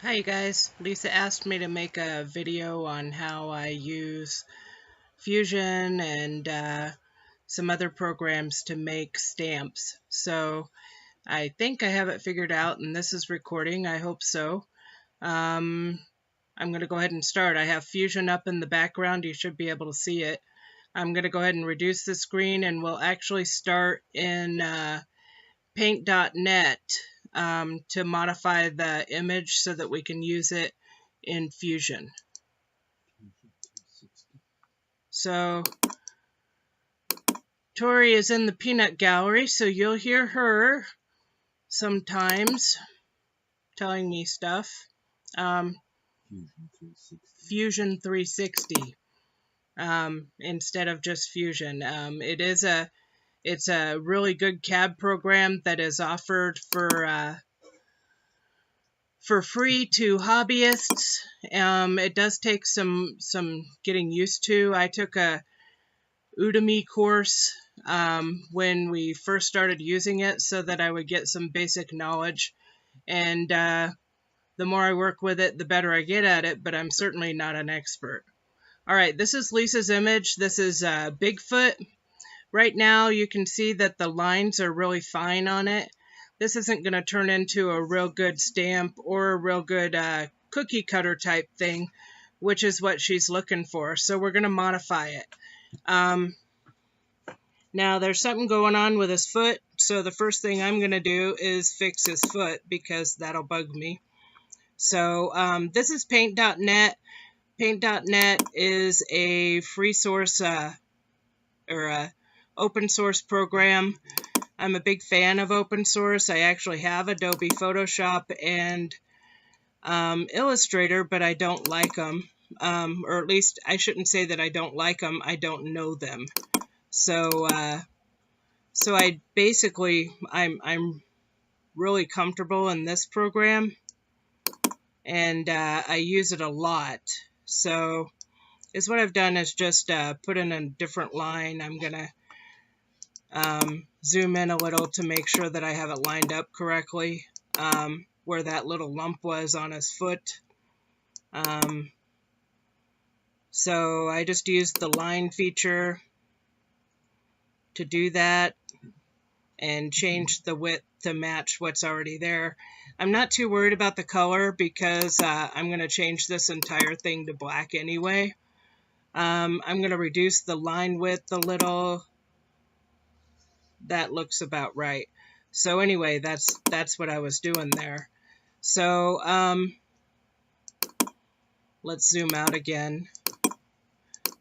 Hi you guys, Lisa asked me to make a video on how I use Fusion and some other programs to make stamps. So I think I have it figured out and this is recording, I hope so. I'm going to go ahead and start. I have Fusion up in the background, you should be able to see it. I'm going to go ahead and reduce the screen and we'll actually start in paint.net to modify the image so that we can use it in Fusion. So Tori is in the peanut gallery, so you'll hear her sometimes telling me stuff. Fusion 360 instead of just Fusion. It's a really good CAD program that is offered for free to hobbyists. It does take some getting used to. I took a Udemy course when we first started using it so that I would get some basic knowledge, and the more I work with it, the better I get at it, but I'm certainly not an expert. Alright, this is Lisa's image. This is Bigfoot. Right now you can see that the lines are really fine on it. This isn't going to turn into a real good stamp or a real good cookie cutter type thing, which is what she's looking for. So we're going to modify it. Now there's something going on with his foot, so the first thing I'm going to do is fix his foot because that'll bug me. So this is paint.net. Paint.net is a free source or a open source program. I'm a big fan of open source. I actually have Adobe Photoshop and Illustrator, but I don't like them. Or at least I shouldn't say that I don't like them. I don't know them. So I basically, I'm really comfortable in this program, and I use it a lot. So is what I've done is just put in a different line. I'm gonna zoom in a little to make sure that I have it lined up correctly, where that little lump was on his foot. So I just used the line feature to do that and change the width to match what's already there. I'm not too worried about the color because I'm going to change this entire thing to black anyway. I'm going to reduce the line width a little. That looks about right. So anyway, that's what I was doing there. So let's zoom out again.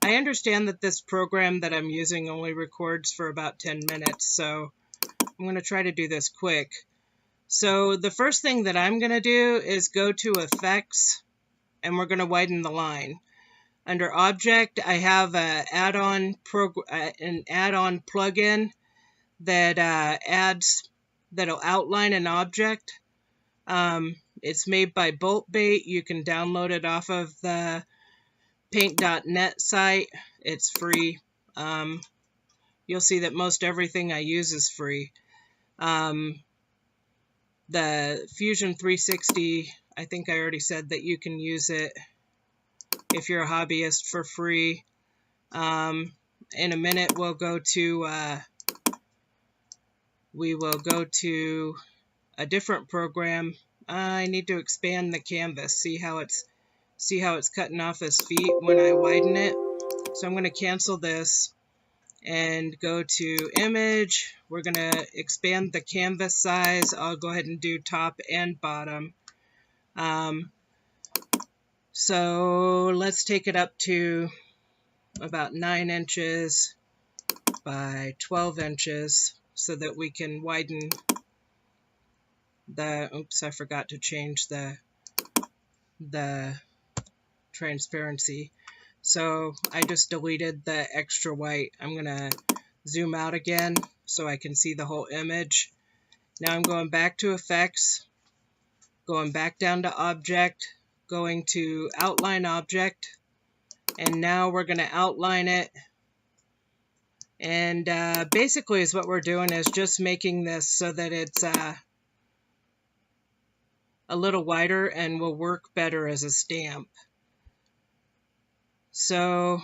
I understand that this program that I'm using only records for about 10 minutes, so I'm going to try to do this quick. So the first thing that I'm going to do is go to Effects, and we're going to widen the line. Under Object, I have an add-on plugin that that'll outline an object. It's made by Boltbait. You can download it off of the paint.net site. It's free. You'll see that most everything I use is free. The Fusion 360, I think I already said that you can use it if you're a hobbyist for free. In a minute we will go to a different program. I need to expand the canvas. See how it's cutting off his feet when I widen it. So I'm going to cancel this and go to Image. We're going to expand the canvas size. I'll go ahead and do top and bottom. So let's take it up to about 9 inches by 12 inches so that we can widen the, oops, I forgot to change the transparency. So I just deleted the extra white. I'm going to zoom out again so I can see the whole image. Now I'm going back to Effects, going back down to Object, going to Outline Object, and now we're going to outline it. And basically is what we're doing is just making this so that it's a little wider and will work better as a stamp. So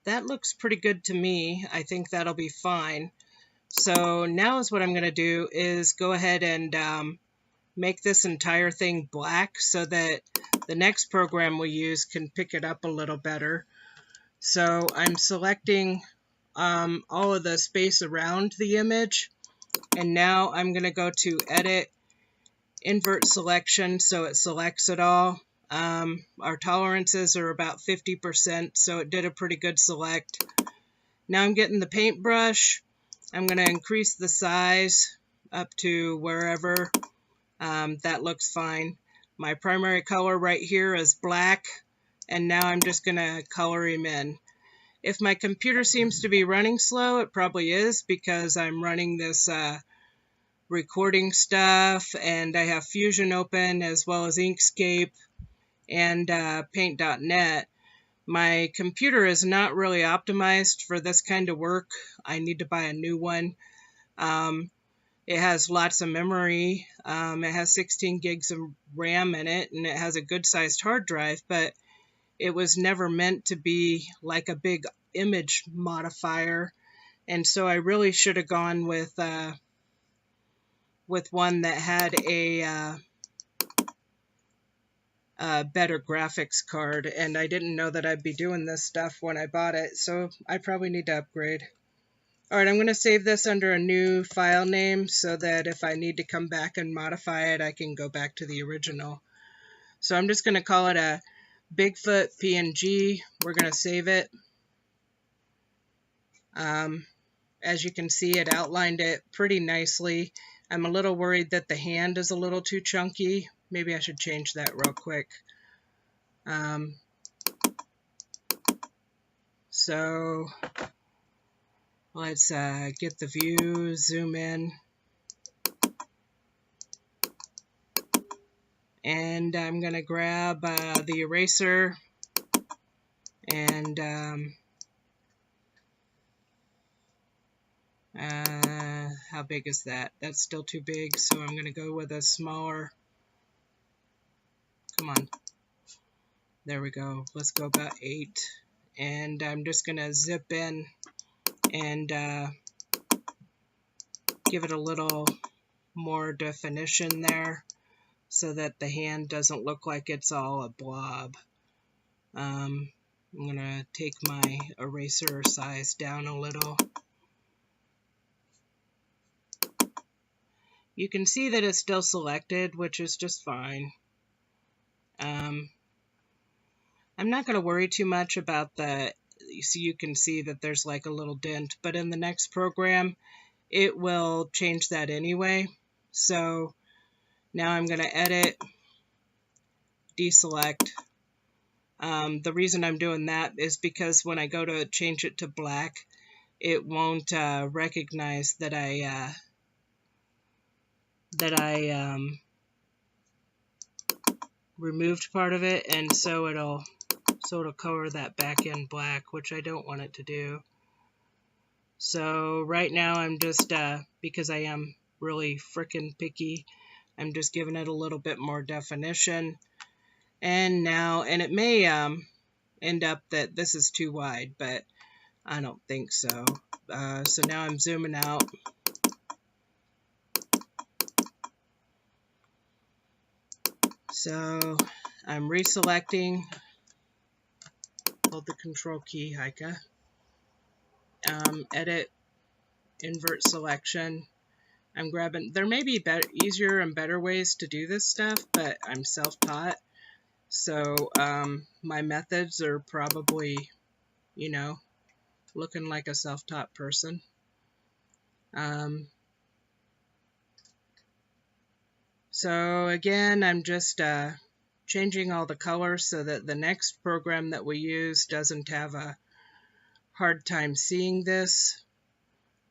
that looks pretty good to me. I think that'll be fine. So now is what I'm going to do is go ahead and make this entire thing black so that the next program we use can pick it up a little better. So I'm selecting all of the space around the image, and now I'm going to go to Edit, Invert Selection, so it selects it all. Our tolerances are about 50%, so it did a pretty good select. Now I'm getting the paintbrush. I'm going to increase the size up to wherever. That looks fine. My primary color right here is black, and now I'm just going to color him in. If my computer seems to be running slow, it probably is because I'm running this recording stuff, and I have Fusion open as well as Inkscape and Paint.net. My computer is not really optimized for this kind of work. I need to buy a new one. It has lots of memory. It has 16 gigs of RAM in it, and it has a good sized hard drive, but it was never meant to be like a big image modifier. And so I really should have gone with one that had a better graphics card, and I didn't know that I'd be doing this stuff when I bought it, so I probably need to upgrade. Alright, I'm going to save this under a new file name so that if I need to come back and modify it, I can go back to the original. So I'm just going to call it a Bigfoot PNG. We're going to save it. As you can see, it outlined it pretty nicely. I'm a little worried that the hand is a little too chunky. Maybe I should change that real quick. So let's get the view, zoom in, and I'm going to grab the eraser and how big is that? That's still too big, so I'm going to go with a smaller. Come on. There we go. Let's go about 8. And I'm just going to zip in and give it a little more definition there so that the hand doesn't look like it's all a blob. I'm going to take my eraser size down a little. You can see that it's still selected, which is just fine. I'm not going to worry too much about the, so you can see that there's like a little dent, but in the next program, it will change that anyway. So now I'm going to edit, deselect. The reason I'm doing that is because when I go to change it to black, it won't recognize that I removed part of it, and so it'll color that back in black, which I don't want it to do. So right now I'm just because I am really frickin' picky, I'm just giving it a little bit more definition. And now, and it may end up that this is too wide, but I don't think so. So now I'm zooming out. So I'm reselecting. Hold the control key, Heike. Edit, invert selection. I'm grabbing, there may be easier and better ways to do this stuff, but I'm self-taught. So my methods are probably, you know, looking like a self-taught person. So again, I'm just changing all the colors so that the next program that we use doesn't have a hard time seeing this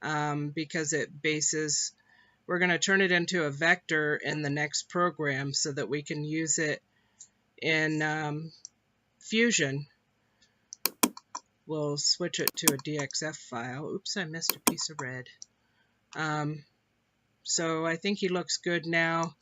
because it bases, we're going to turn it into a vector in the next program so that we can use it in Fusion. We'll switch it to a DXF file. Oops, I missed a piece of red. So I think he looks good now.